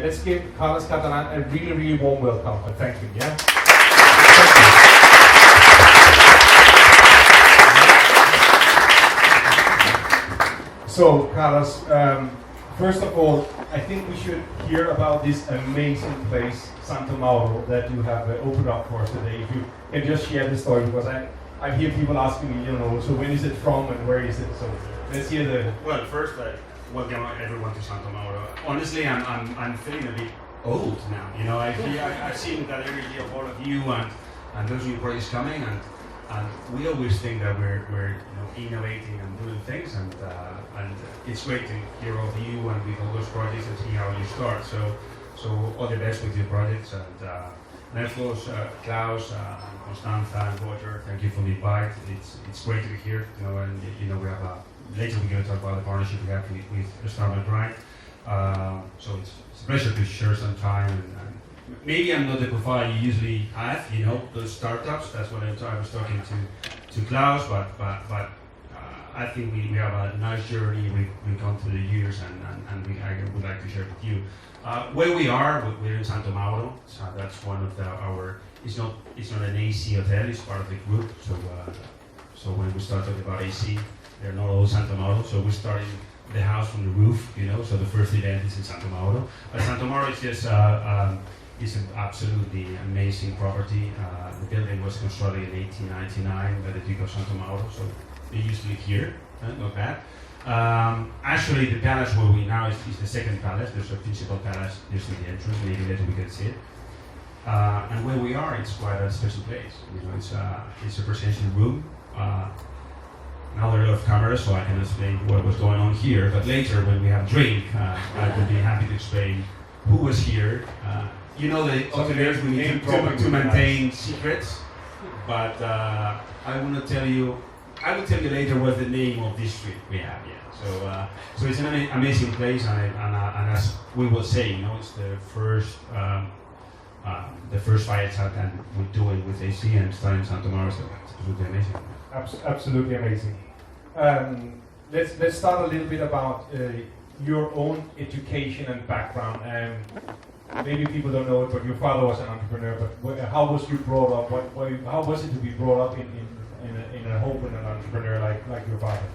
let's give Carlos Catalan a really, really warm welcome and thank him, yeah? So, Carlos, first of all, I think we should hear about this amazing place, Santo Mauro, that you have opened up for us today. If you can just share the story, because I hear people asking me, so when is it from and where is it? So let's hear the... Well, first, welcome everyone to Santo Mauro. Honestly, I'm feeling a bit old now. I've seen that energy of all of you and those new projects coming, and we always think that we're innovating and doing things, and it's great to hear all of you and with all those projects and see how you start. So all the best with your projects, and of course Klaus, Constanza, and Roger, thank you for the invite. It's great to be here. And we have later we're going to talk about the partnership we have with Startup Grind. So it's a pleasure to share some time. And maybe I'm not the profile you usually have, those startups. That's what I was talking to Klaus, but I think we have a nice journey we've gone through the years, and I would like to share with you. Where we are, we're in Santo Mauro, so that's one of our. It's not an AC hotel. It's part of the group. So when we start talking about AC, they're not all Santo Mauro. So we're starting the house from the roof. So the first event is in Santo Mauro. But Santo Mauro is just it's an absolutely amazing property. The building was constructed in 1899 by the Duke of Santo Mauro. So they used to live here. Not bad. Actually, the palace where we now is the second palace. There's a principal palace just in the entrance. Maybe later we can see it. And where we are, it's quite a special place. It's a presidential room. Now there are a lot of cameras, so I can explain what was going on here. But later, when we have a drink, I would be happy to explain who was here. The hoteliers, we need to maintain secrets. But I will not tell you. I will tell you later what the name of this street we have. Yeah. So it's an amazing place, and as we will say, it's the first fireside that we're doing with AC and starting in Santo Mauro. So it's absolutely amazing. Absolutely amazing. Let's start a little bit about your own education and background. Maybe people don't know it, but your father was an entrepreneur. But how was you brought up? How was it to be brought up in a home with an entrepreneur like your father?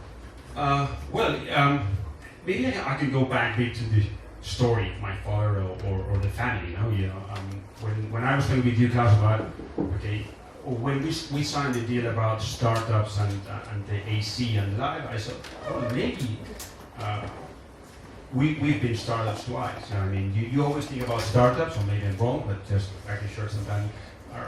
Maybe I can go back a bit to the story of my father or the family. When I was talking with you, Klaus, about when we signed the deal about startups and the AC and live, I thought, maybe we've been startups twice. You always think about startups, or maybe I'm wrong, but just making sure sometimes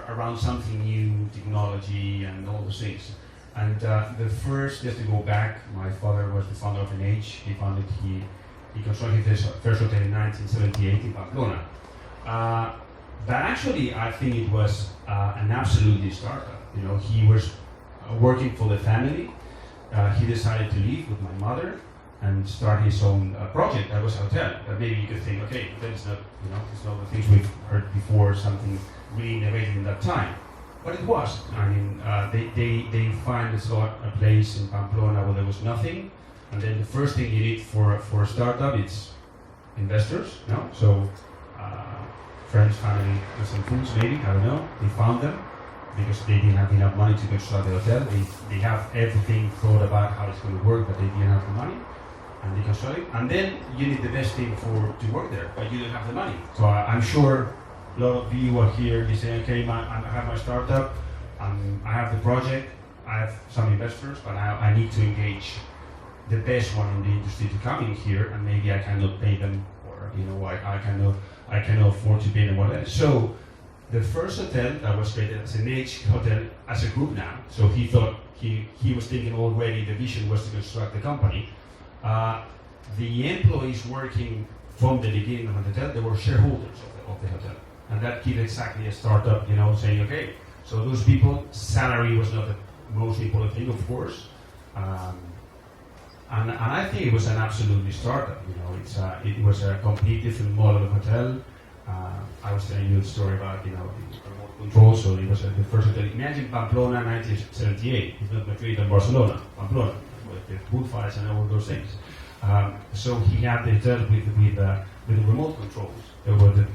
around something new, technology, and all those things. And the first, just to go back, my father was the founder of NH. He constructed his first hotel in 1978 in Pamplona. But actually, I think it was an absolutely startup. He was working for the family. He decided to leave with my mother and start his own project. That was a hotel. But maybe you could think, okay, that's not, it's not the things we've heard before, something really innovative in that time. But it was. They find a place in Pamplona where there was nothing, and then the first thing you need for a startup is investors. So friends, family, and some fools maybe, I don't know. They found them because they didn't have enough money to construct the hotel. They have everything thought about how it's going to work, but they didn't have the money, and they construct it. And then you need the best team to work there, but you don't have the money. So I'm sure a lot of you are here, you say, okay, I have my startup, I have the project, I have some investors, but I need to engage the best one in the industry to come in here, and maybe I cannot pay them, or I cannot afford to pay them whatever. So the first hotel that was created as an H hotel as a group now, so he thought, he was thinking already the vision was to construct the company. The employees working from the beginning of the hotel, they were shareholders of the hotel. And that gives exactly a startup, saying, okay, so those people, salary was not the most important thing, of course. And I think it was an absolutely startup, it was a complete different model of hotel. I was telling you the story about, the remote control, so it was the first hotel. Imagine Pamplona 1978, it's not Madrid and Barcelona, Pamplona, with the wood fires and all those things. So he had the hotel with with the remote controls.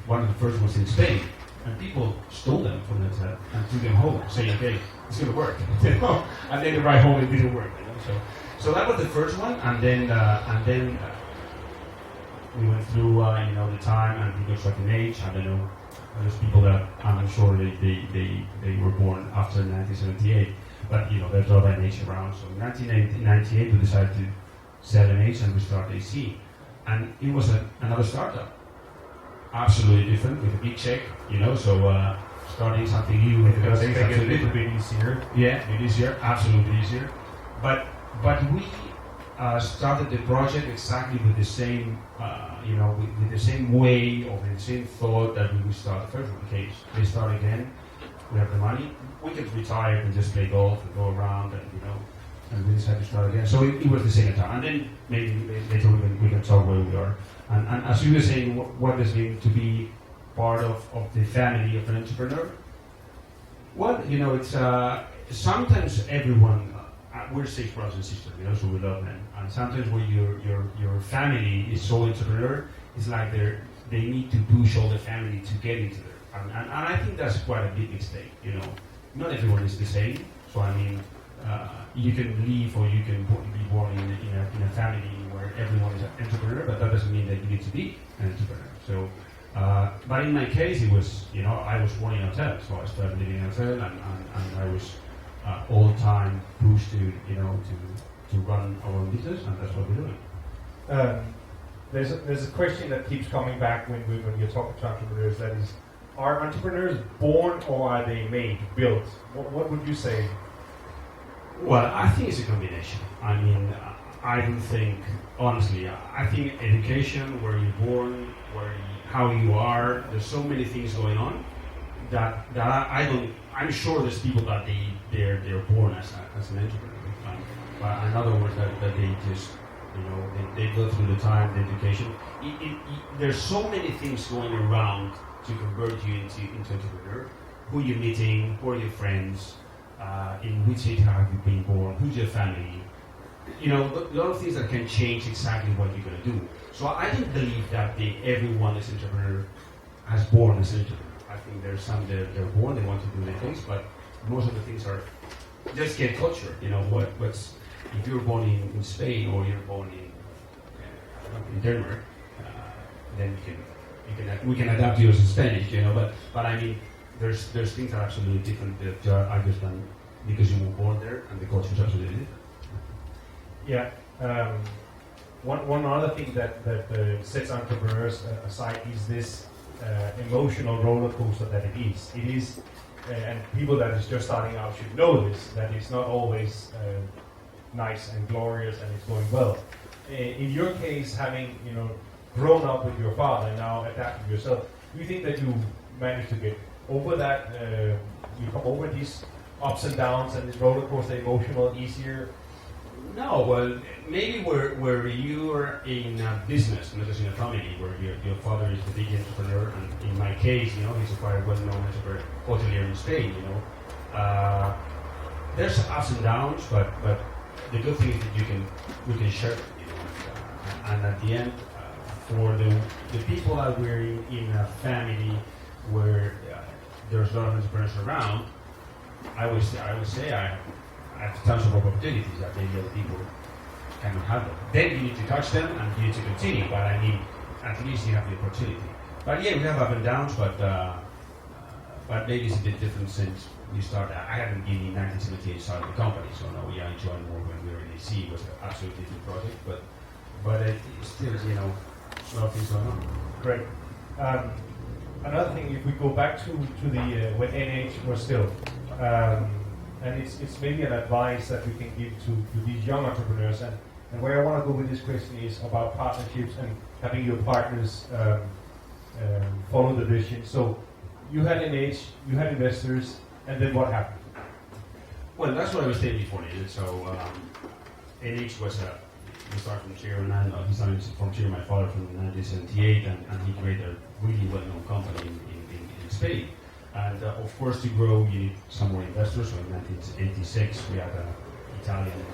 One of the first ones in Spain, and people stole them from the set and took them home, saying, "Okay, it's going to work." And then they arrived home, it didn't work. So that was the first one, and then we went through the time and reconstructing age. I don't know. There's people that I'm sure they were born after 1978, but there's a lot of NH around. So in 1998 we decided to sell NH and we started AC, and it was another startup, absolutely different with a big check, So starting something new with a little bit easier. Yeah, it is easier, absolutely easier. But we started the project exactly with the same, with the same way or with the same thought that we would start the first one. Okay, we start again. We have the money. We can retire and just play golf and go around and we decided to start again. So it was the same time. And then maybe later we can talk where we are. And as you were saying, what does it mean to be part of the family of an entrepreneur? Well, it's sometimes everyone. We're 6 brothers and sisters, so we love them. And sometimes when your family is so entrepreneur, it's like they need to push all the family to get into there. And I think that's quite a big mistake. Not everyone is the same. So I mean, you can live or you can be born in a family where everyone is an entrepreneur, but that doesn't mean that you need to be an entrepreneur. So, but in my case, it was I was born in a hotel, so I started living in a hotel, and I was all time pushed to run our own business, and that's what we're doing. There's a question that keeps coming back when you're talking to entrepreneurs. That is, are entrepreneurs born or are they made, built? What would you say? Well, I think it's a combination. I mean, I don't think, honestly, I think education, where you're born, how you are, there's so many things going on that I don't. I'm sure there's people that they're born as an entrepreneur, but in other words, that they just they go through the time, the education. There's so many things going around to convert you into entrepreneur. Who you're meeting, who are your friends, in which age have you been born, who's your family. A lot of things that can change exactly what you're going to do. So I don't believe that everyone is entrepreneur, has born as an entrepreneur. I think there's some they're born, they want to do their things, but most of the things are just get culture. What's if you're born in Spain or you're born in Denmark, then we can adapt to yours in Spanish, But I mean, there's things that are absolutely different that are just done because you were born there, and the culture is absolutely different. Yeah. One other thing that sets entrepreneurs aside is this emotional roller coaster that it is. It is, and people that is just starting out should know this, that it's not always nice and glorious and it's going well. In your case, having grown up with your father and now adapted yourself, do you think that you managed to get over that? You come over these ups and downs and this roller coaster emotional easier? No, well, maybe where you're in a business, not just in a family, where your father is the big entrepreneur, and in my case, he's a quite well-known entrepreneur, hotelier in Spain, There's ups and downs, but the good thing is that we can share it, and at the end, for the people that we're in a family where there's a lot of entrepreneurs around, I would say I have tons of opportunities that maybe other people cannot have them. Then you need to touch them and you need to continue, but I mean, at least you have the opportunity. But yeah, we have up and downs, but maybe it's a bit different since we started. I haven't been in 1978 started the company, so no, I joined more when we were in AC. It was an absolutely different project, but it still, a lot of things going on. Great. Another thing, if we go back to the when NH was still, and it's maybe an advice that we can give to these young entrepreneurs, and where I want to go with this question is about partnerships and having your partners follow the vision. So you had NH, you had investors, and then what happened? Well, that's what I was saying before. So NH was we started from zero, and he started from zero, my father, from 1978, and he created a really well-known company in Spain. And of course, to grow, you need some more investors. So in 1986, we had an Italian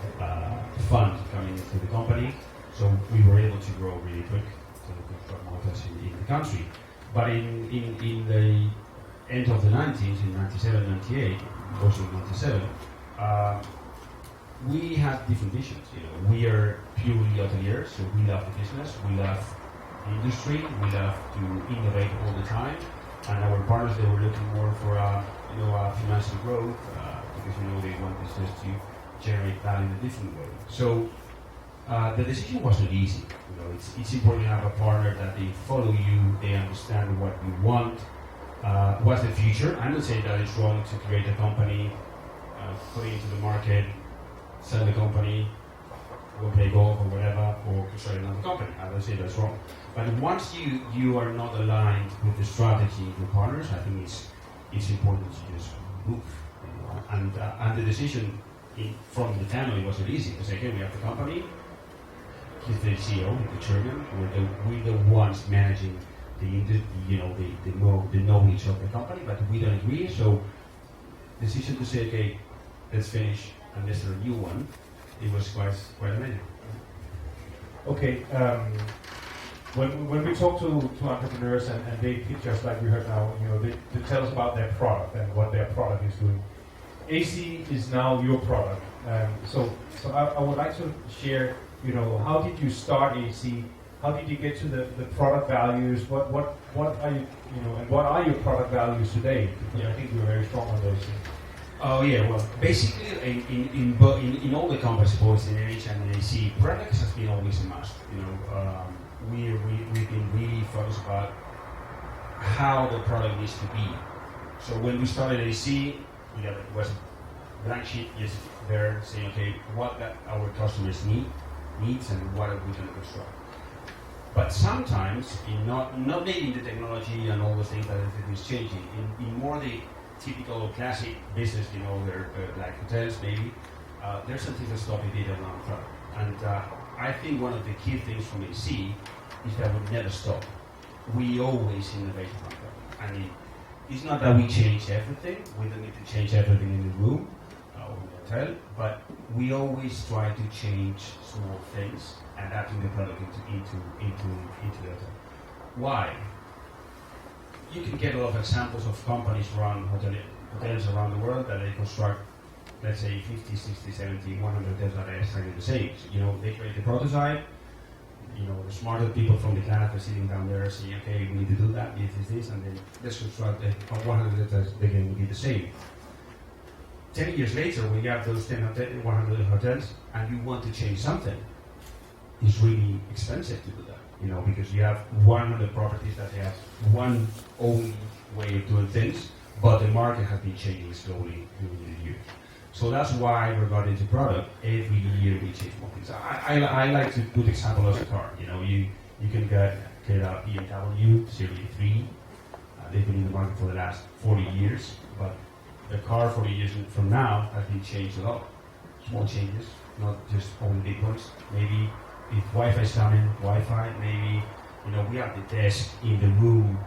fund coming into the company. So we were able to grow really quick. to construct motors in the country. But in the end of the 90s, in 97, 98, mostly 97, we had different visions. We are purely hoteliers, so we love the business, we love the industry, we love to innovate all the time. And our partners, they were looking more for a financial growth because they want business to generate value in a different way. So the decision wasn't easy. It's important to have a partner that they follow you, they understand what you want, what's the future. I'm not saying that it's wrong to create a company, put it into the market, sell the company, go play golf or whatever, or start another company. I don't say that's wrong. But once you are not aligned with the strategy of your partners, I think it's important to just move. And the decision from the family wasn't easy to say, okay, we have the company, he's the CEO, the chairman, we're the ones managing the knowledge of the company, but we don't agree. So decision to say, okay, let's finish and let's start a new one. It was quite amazing. Okay, when we talk to entrepreneurs and they pitch us like we heard now, they tell us about their product and what their product is doing. AC is now your product. So I would like to share, how did you start AC? How did you get to the product values? What are you, and what are your product values today? Yeah, I think you're very strong on those things. Oh yeah, well, basically in all the companies, both in NH and in AC, products has been always a must. We've been really focused about how the product needs to be. So when we started AC, it was a blank sheet just there saying, okay, what our customers needs and what are we going to construct. But sometimes, not maybe in the technology and all those things that everything is changing, in more the typical classic business, they're like hotels maybe, there's some things that stop a bit around the product. And I think one of the key things from AC is that we never stop. We always innovate on the product. I mean, it's not that we change everything, we don't need to change everything in the room or in the hotel, but we always try to change small things, adapting the product into the hotel. Why? You can get a lot of examples of companies around hotels around the world that they construct, let's say 50, 60, 70, 100 hotels that are exactly the same. So, they create the prototype, the smarter people from the class are sitting down there saying, okay, we need to do that, this, and then let's construct 100 hotels, they can be the same. 10 years later, when you have those 100 hotels, and you want to change something, it's really expensive to do that. Because you have 100 properties that have one only way of doing things, but the market has been changing slowly during the years. So that's why we got into product. Every year we change more things. I like to put example as a car. You can get a BMW Series 3. They've been in the market for the last 40 years, but the car 40 years from now has been changed a lot. Small changes, not just only big ones. Maybe if Wi-Fi is coming, Wi-Fi, maybe, we have the desk in the room.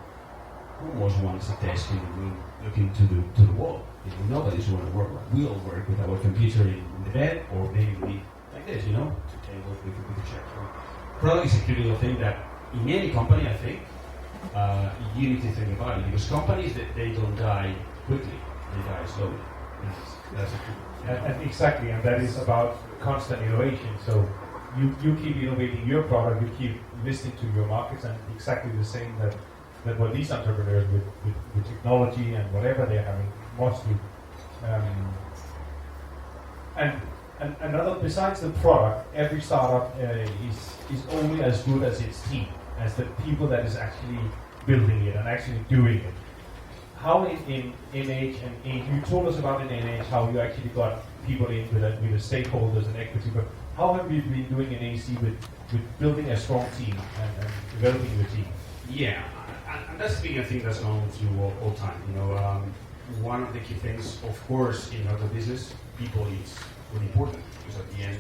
Who was once a desk in the room looking to the wall? Nobody's going to work like we all work with our computer in the bed, or maybe like this, to table with the chair. So product is a critical thing that in any company, I think, you need to think about it, because companies, they don't die quickly, they die slowly. That's a true. Exactly, and that is about constant innovation. So you keep innovating your product, you keep listening to your markets, and exactly the same that what these entrepreneurs with technology and whatever they're having must do. And another, besides the product, every startup is only as good as its team, as the people that is actually building it and actually doing it. How in NH, and you told us about in NH how you actually got people in with the stakeholders and equity, but how have you been doing in AC with building a strong team and developing your team? Yeah, and that's the thing that's gone through all time. One of the key things, of course, in our business, people is really important, because at the end,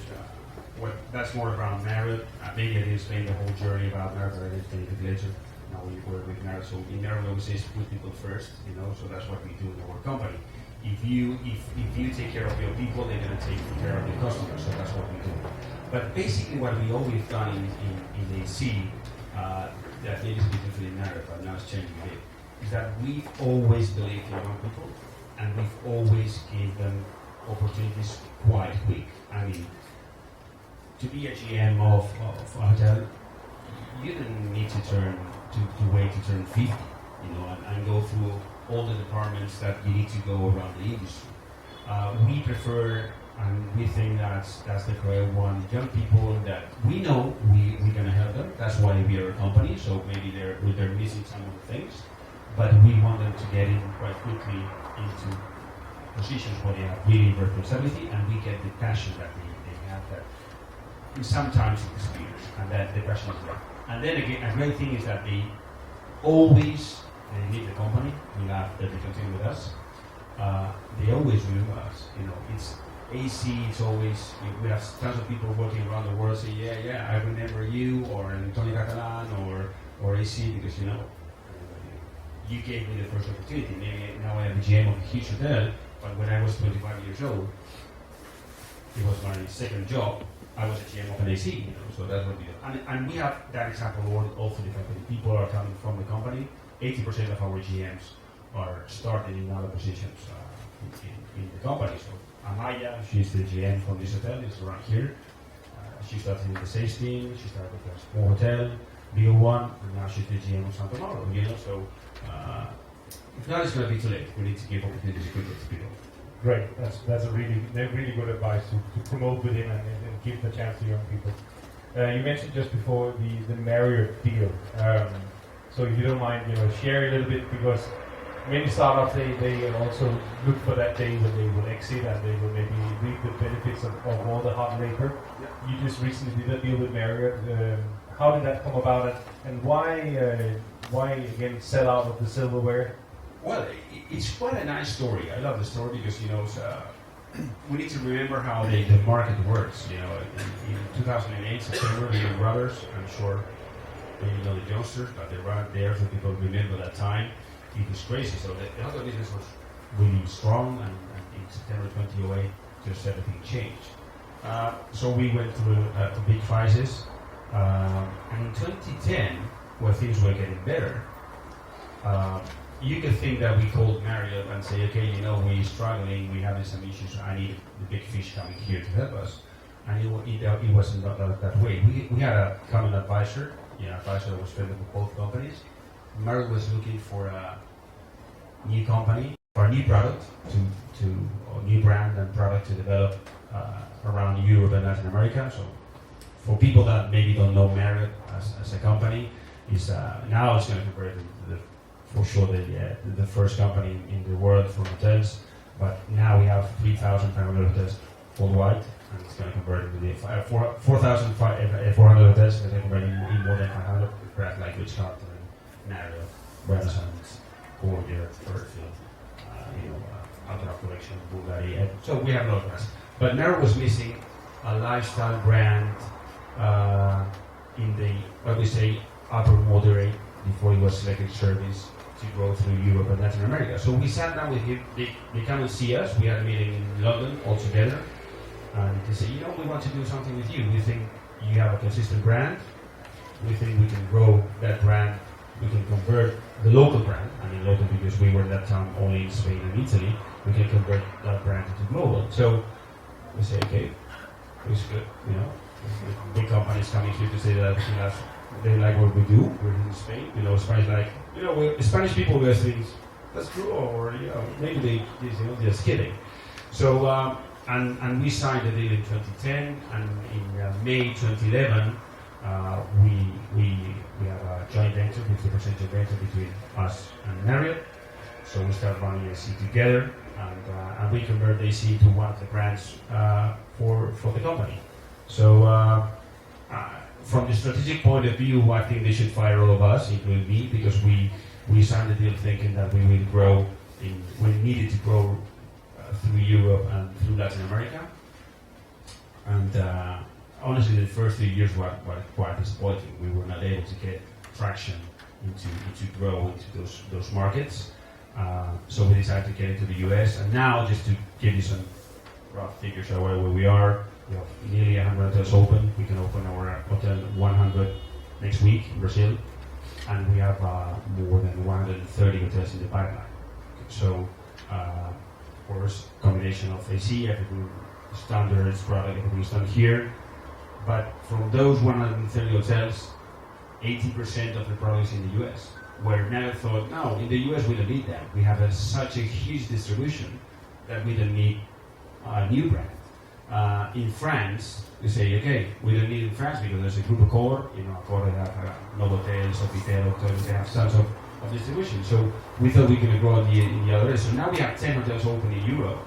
that's more around Marriott. Maybe I didn't explain the whole journey about Marriott, but I did explain it later. Now we work with Marriott, so in Marriott we always say put people first, so that's what we do in our company. If you take care of your people, they're going to take care of your customers, so that's what we do. But basically what we always done in AC, that maybe is a bit different in Marriott, but now it's changing a bit, is that we've always believed in young people, and we've always given them opportunities quite quick. I mean, to be a GM of a hotel, you didn't need to wait to turn 50, and go through all the departments that you need to go around the industry. We prefer, and we think that's the correct one, young people that we know we're going to help them. That's why we are a company, so maybe they're missing some of the things, but we want them to get in quite quickly into positions where they have really responsibility, and we get the passion that they have that sometimes experience, and that the passion is there. And then again, a great thing is that they always leave the company. We have that they continue with us. They always remember us. It's AC. It's always we have tons of people working around the world say, yeah, I remember you, or Carlos Catalan, or AC, because you gave me the first opportunity. Maybe now I am the GM of a huge hotel, but when I was 25 years old, it was my second job. I was a GM of an AC, so that's what we do. And we have that example all through the company. People are coming from the company. 80% of our GMs are starting in other positions in the company. So Amaya, she's the GM from this hotel, it's around here. She started in the sales team, she started with a small hotel, bigger one, and now she's the GM of Santa Mauro, so now it's going to be too late. We need to give opportunities quickly to people. Great, that's a really good advice to promote within and give the chance to young people. You mentioned just before the Marriott deal. So if you don't mind, share a little bit, because many startups they also look for that day when they will exit and they will maybe reap the benefits of all the hard labor. Yeah. You just recently did a deal with Marriott. How did that come about, and why again sell out of the silverware? Well, it's quite a nice story. I love the story because we need to remember how the market works. In 2008, September, Lehman Brothers. I'm sure you know the youngsters, but they were there, so people remember that time. It was crazy. So the hotel business was really strong, and in September 2008, just everything changed. So we went through a big crisis, and in 2010, where things were getting better. You can think that we called Marriott and say, okay, we're struggling, we're having some issues, I need the big fish coming here to help us. And it wasn't that way. We had a common advisor, advisor that was friendly with both companies. Marriott was looking for a new company, or a new product, or new brand and product to develop around Europe and Latin America. So for people that maybe don't know Marriott as a company, now it's going to convert into for sure the first company in the world for hotels, but now we have 3,500 hotels worldwide, and it's going to convert into the 4,400 hotels. It's going to convert in more than 500, brands like Ritz-Carlton, Marriott, Renaissance, Gorgeous, Fairfield, Alcatraz Collection, Bulgari. So we have a lot of brands, but Marriott was missing a lifestyle brand in the what we say upper moderate before it was selected service to grow through Europe and Latin America. So we sat down with him, they come and see us, we had a meeting in London all together, and they said, we want to do something with you. We think you have a consistent brand, we think we can grow that brand, we can convert the local brand, local because we were at that time only in Spain and Italy, we can convert that brand into global. So we say, okay, it's good, big companies coming here to say that they like what we do. We're in Spain, Spanish Spanish people will things that's true, or maybe they're just kidding. So and we signed the deal in 2010, and in May 2011 we have a joint venture, 50% joint venture between us and Marriott. So we start running AC together, and we convert AC to one of the brands for the company. So. From the strategic point of view, I think they should fire all of us, including me, because we signed the deal thinking that we will grow we needed to grow through Europe and through Latin America. And honestly, the first 3 years were quite disappointing. We were not able to get traction into grow into those markets. So we decided to get into the US. And now, just to give you some rough figures of where we are, we have nearly 100 hotels open. We can open our hotel 100 next week in Brazil, and we have more than 130 hotels in the pipeline. So, of course, combination of AC, everything standards, product, everything is done here. But from those 130 hotels, 80% of the product is in the US. Where now thought, no, in the US we don't need that. We have such a huge distribution that we don't need a new brand. In France, we say, okay, we don't need it in France because there's a group of core, core they have Novotel, Sofitel, hotels, they have tons of distribution. So we thought we could grow in the other. So now we have 10 hotels open in Europe,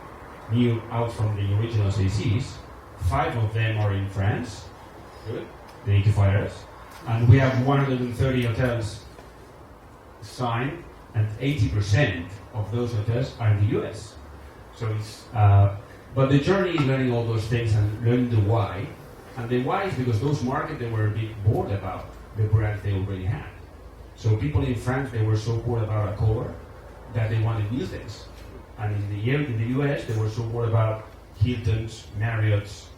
new out from the original ACs. 5 of them are in France. Good. They need to fire us. And we have 130 hotels signed, and 80% of those hotels are in the US. So it's, but the journey is learning all those things and learning the why. And the why is because those markets, they were a bit bored about the brands they already had. So people in France, they were so bored about a core that they wanted new things. And in the US, they were so bored about Hilton's, Marriott's,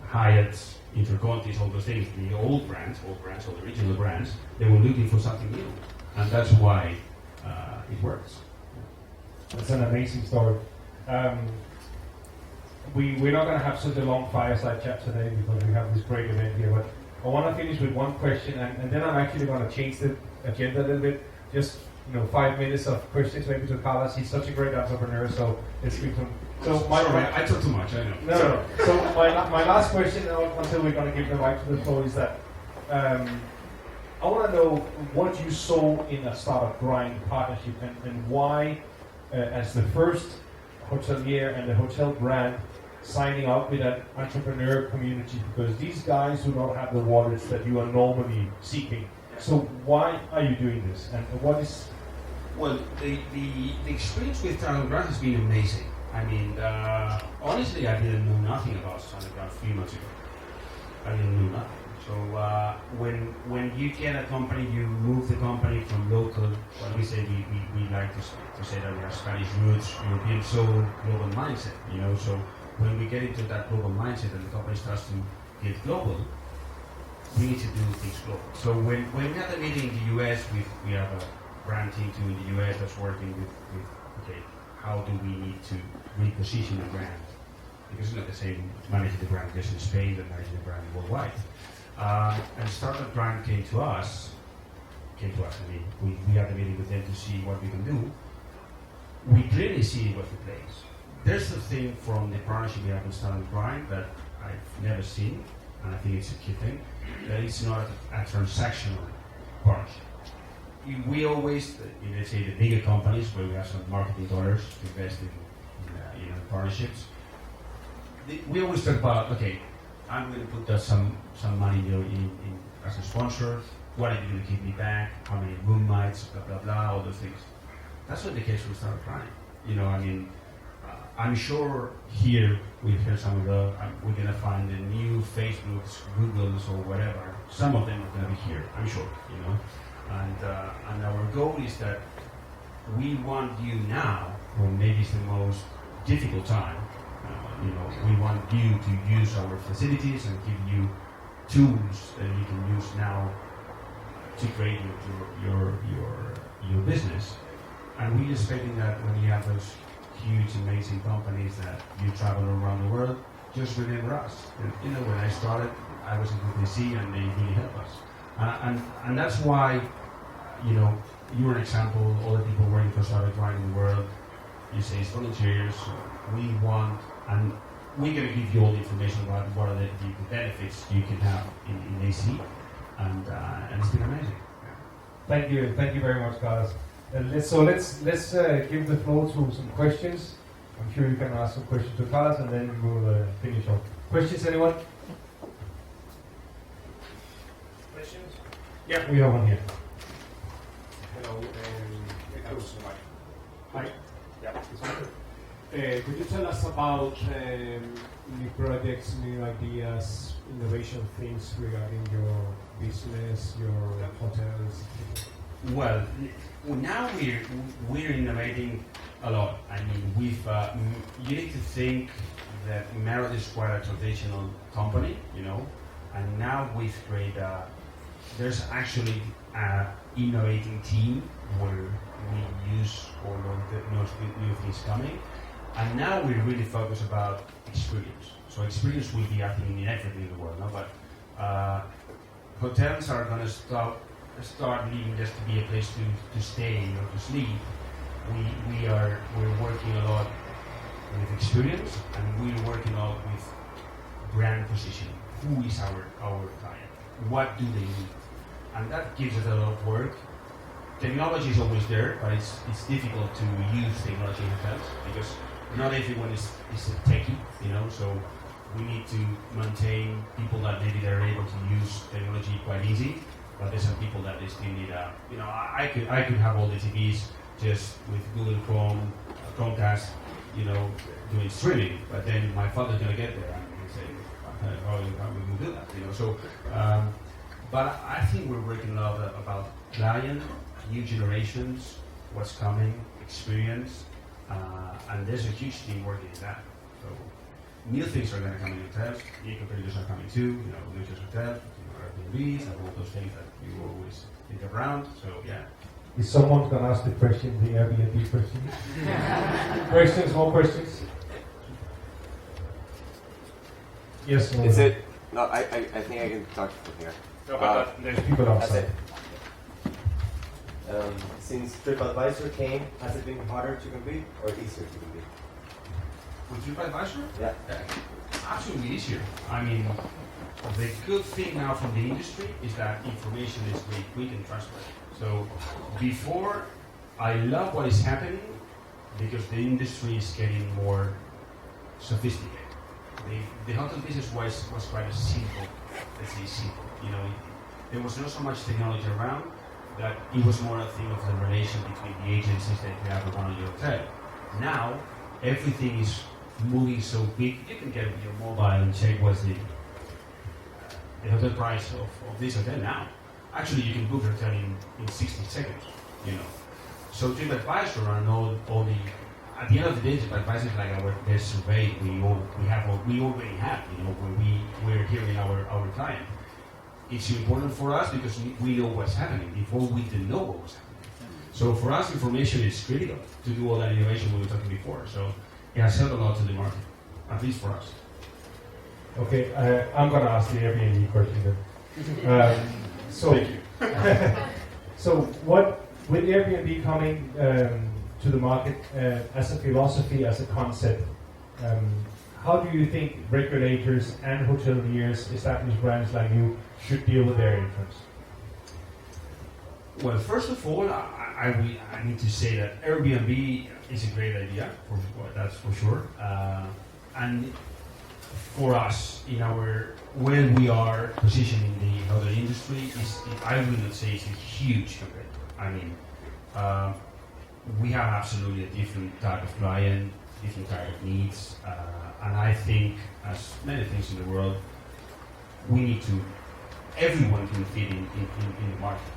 Hyatt's, Intercontis, all those things, the old brands, all the regional brands, they were looking for something new. And that's why it works. That's an amazing story. We're not going to have such a long fireside chat today because we have this great event here, but I want to finish with one question, and then I'm actually going to change the agenda a little bit. Just 5 minutes of questions maybe to Carlos. He's such a great entrepreneur, so let's give him. So sorry, I talk too much, I know. No. So my last question, until we're going to give the mic to the floor, is that I want to know what you saw in a startup Grind partnership and why, as the first hotelier and the hotel brand, signing up with an entrepreneur community, because these guys do not have the wallets that you are normally seeking. So why are you doing this, and what is? Well, the experience with Carlos Catalan has been amazing. I mean, honestly, I didn't know nothing about Standard Ground 3 months ago. I didn't know nothing. So when you get a company, you move the company from local. What we say, we like to say that we have Spanish roots, European soul, global mindset. So when we get into that global mindset and the company starts to get global, we need to do things global. So when we had a meeting in the US, we have a brand team too in the US that's working with okay, how do we need to reposition the brand? Because it's not the same managing the brand just in Spain than managing the brand worldwide. And Startup Brand came to us. I mean, we had a meeting with them to see what we can do. We clearly see what the place. There's a thing from the partnership we have in Startup Brand that I've never seen, and I think it's a key thing, that it's not a transactional partnership. We always, let's say the bigger companies where we have some marketing dollars to invest in partnerships, we always talk about, okay, I'm going to put some money in as a sponsor. What are you going to give me back? How many room nights? Blah blah blah. All those things. That's not the case with Startup Brand. I'm sure here we've heard some of the. We're going to find the new Facebooks, Googles, or whatever. Some of them are going to be here. I'm sure. And our goal is that we want you now, when maybe it's the most difficult time. We want you to use our facilities and give you tools that you can use now to create your business. And we're expecting that when you have those huge, amazing companies that you travel around the world, just remember us. And, when I started, I was in VC and they really helped us. And that's why, you're an example. All the people working for Startup Brand in the world, you say it's volunteers. We want, and we're going to give you all the information about what are the benefits you can have in AC, and it's been amazing. Thank you very much, Carlos. Let's give the floor to some questions. I'm sure you can ask some questions to Carlos, and then we'll finish off. Questions, anyone? Questions? Yeah, we have one here. Hello, hi. Yeah. Could you tell us about new projects, new ideas, innovation things regarding your business, your hotels? Well, now we're innovating a lot. I mean, you need to think that Marriott is quite a traditional company, and now we've created there's actually an innovating team where we use all of the new things coming. And now we really focus about experience. So experience will be happening in everything in the world, no? But hotels are going to start needing just to be a place to stay or to sleep. We're working a lot with experience, and we're working a lot with brand positioning. Who is our client? What do they need? And that gives us a lot of work. Technology is always there, but it's difficult to use technology in hotels because not everyone is a techie, so we need to maintain people that maybe they're able to use technology quite easy, but there's some people that they still need I could have all the TVs just with Google Chrome, Chromecast, doing streaming, but then my father's gonna get there and he'll say, how we do that, so, but I think we're working a lot about client, new generations, what's coming, experience, and there's a huge team working in that. So new things are going to come in hotels, new competitors are coming too, not just hotels, Airbnbs, and all those things that you always think around. So yeah. Is someone going to ask the question, the Airbnb question? Questions, more questions? Yes. Is it? No, I think I can talk from here. No, but there's people outside. Since TripAdvisor came, has it been harder to compete or easier to compete? With TripAdvisor? Yeah. Absolutely easier. I mean, the good thing now from the industry is that information is very quick and transparent. So before, I love what is happening because the industry is getting more sophisticated. The hotel business was quite simple, let's say simple. There was not so much technology around that it was more a thing of the relation between the agencies that you have around your hotel. Now, everything is moving so big, you can get your mobile and check what's the hotel price of this hotel now. Actually, you can book a hotel in 60 seconds, So TripAdvisor and all the, at the end of the day, TripAdvisor is like our best survey we already have, when we're hearing our client. It's important for us because we know what's happening. Before we didn't know what was happening. So for us, information is critical to do all that innovation we were talking before. So it has helped a lot to the market, at least for us. Okay, I'm going to ask the Airbnb question then. Thank you. So with Airbnb coming to the market as a philosophy, as a concept, how do you think regulators and hoteliers, established brands like you, should deal with their entrance? Well, first of all, I need to say that Airbnb is a great idea, that's for sure. And for us, where we are positioned in the hotel industry, I will not say it's a huge competitor. I mean, we have absolutely a different type of client, different type of needs, and I think, as many things in the world, everyone can fit in the market.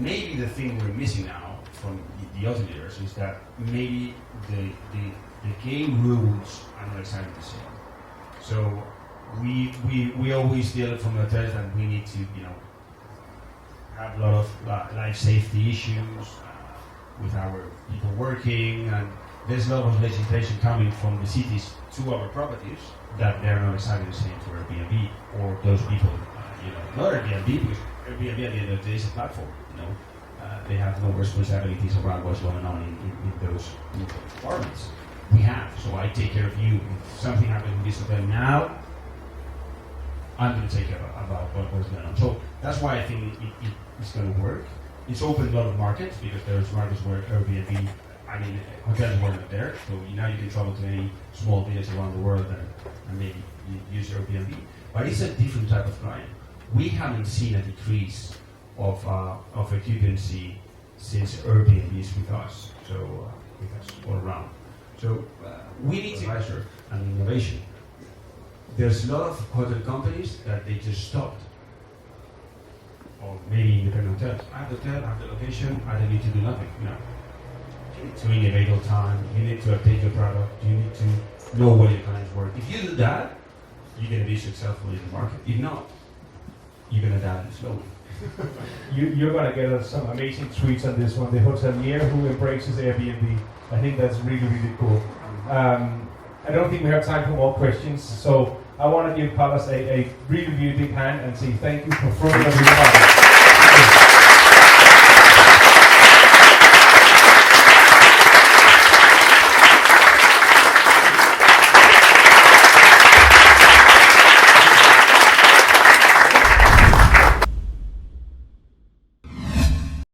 Maybe the thing we're missing now from the other leaders is that maybe the game rules are not exactly the same. So we always deal from hotels that we need to, have a lot of life safety issues with our people working, and there's a lot of legislation coming from the cities to our properties that they're not exactly the same to Airbnb or those people, not Airbnb, because Airbnb at the end of the day is a platform, they have no responsibilities around what's going on in those apartments. We have, so I take care of you. If something happens in this hotel now, I'm going to take care about what's going on. So that's why I think it's going to work. It's opened a lot of markets because there's markets where Airbnb, hotels were not there. So now you can travel to any small village around the world and maybe use Airbnb. But it's a different type of client. We haven't seen a decrease of occupancy since Airbnb is with us. So with us all around. So we need to measure an innovation. There's a lot of hotel companies that they just stopped. Or maybe independent hotels. I have the hotel, I have the location, I don't need to do nothing. You need to innovate all the time, you need to update your product, you need to know where your clients work. If you do that, you're going to be successful in the market. If not, you can adapt it slowly. You're going to get us some amazing tweets on this one. The hotelier who embraces Airbnb. I think that's really, really cool. I don't think we have time for more questions, so I want to give Carlos a really, really big hand and say thank you for throwing everybody.